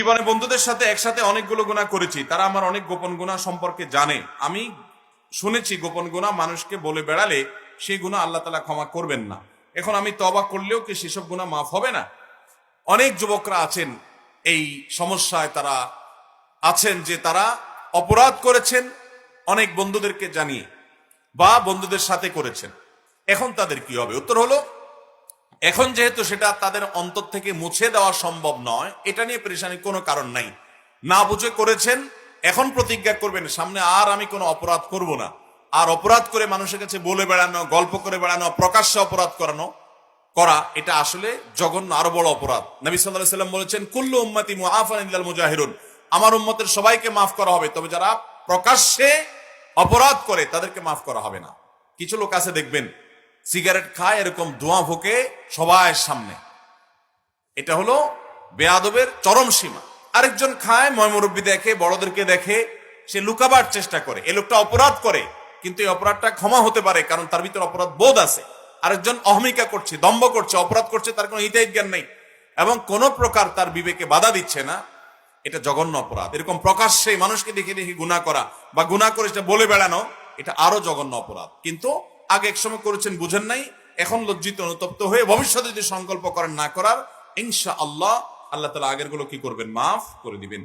জীবনে বন্ধুদের সাথে একসাথে অনেকগুলো গুনাহ করেছি, তারা আমার অনেক গোপন গুনাহ সম্পর্কে জানে। আমি শুনেছি গোপন গুনাহ মানুষকে বলে বেড়ালে সেই গুনাহ আল্লাহ তাআলা ক্ষমা করবেন না। এখন আমি তওবা করলেও কি সেসব গুনাহ মাফ হবে না? অনেক যুবকরা আছেন এই সমস্যায়, তারা আছেন যে তারা অপরাধ করেছেন অনেক বন্ধুদেরকে জানিয়ে বা বন্ধুদের সাথে করেছেন। এখন তাদের কি হবে? উত্তর হলো, এখন যেহেতু সেটা তাদের অন্তর থেকে মুছে দেওয়া সম্ভব নয়, এটা নিয়ে পরেশানির কোনো কারণ নাই। না বুঝে করেছেন, এখন প্রতিজ্ঞা করবেন সামনে আর আমি কোনো অপরাধ করব না। আর অপরাধ করে মানুষের কাছে বলে বেড়ানো, গল্প করে বেড়ানো, প্রকাশ্যে অপরাধ করা এটা আসলে জঘন্য, আরো বড় অপরাধ। নবী সাল্লাল্লাহু আলাইহি ওয়াসাল্লাম বলেছেন, কুল্লু উম্মতি মুআফান ইল্লাল মুজাহিরুন, আমার উম্মতের সবাইকে মাফ করা হবে, তবে যারা প্রকাশ্যে অপরাধ করে তাদেরকে মাফ করা হবে না। কিছু লোক আছে দেখবেন সিগারেট খায়, এরকম ধোঁয়া ভোকে সবার সামনে, এটা হলো বেয়াদবের চরম সীমা। আরেকজন খায়, ময়মুরব্বী দেখে, বড়দেরকে দেখে, সে লুকাবার চেষ্টা করে। এই লোকটা অপরাধ করে, কিন্তু এই অপরাধটা ক্ষমা হতে পারে কারণ তার ভিতরে অপরাধ বোধ আছে। আরেকজন অহমিকা করছে, দম্ভ করছে, অপরাধ করছে, তার কোনো হিতাহিত জ্ঞান নেই এবং কোন প্রকার তার বিবেকে বাধা দিচ্ছে না, এটা জঘন্য অপরাধ। এরকম প্রকাশ্যে মানুষকে দেখে দেখে গুনাহ করা বা গুনাহ করে সেটা বলে বেড়ানো, এটা আরো জঘন্য অপরাধ। কিন্তু আগে এক সময় করেছেন, বুঝেন নাই, এখন লজ্জিত অনুতপ্ত হয়ে ভবিষ্যতে যদি সংকল্প করেন না করার, ইনশাআল্লাহ আল্লাহ তাআলা আগের গুলো কি করবেন? মাফ করে দিবেন।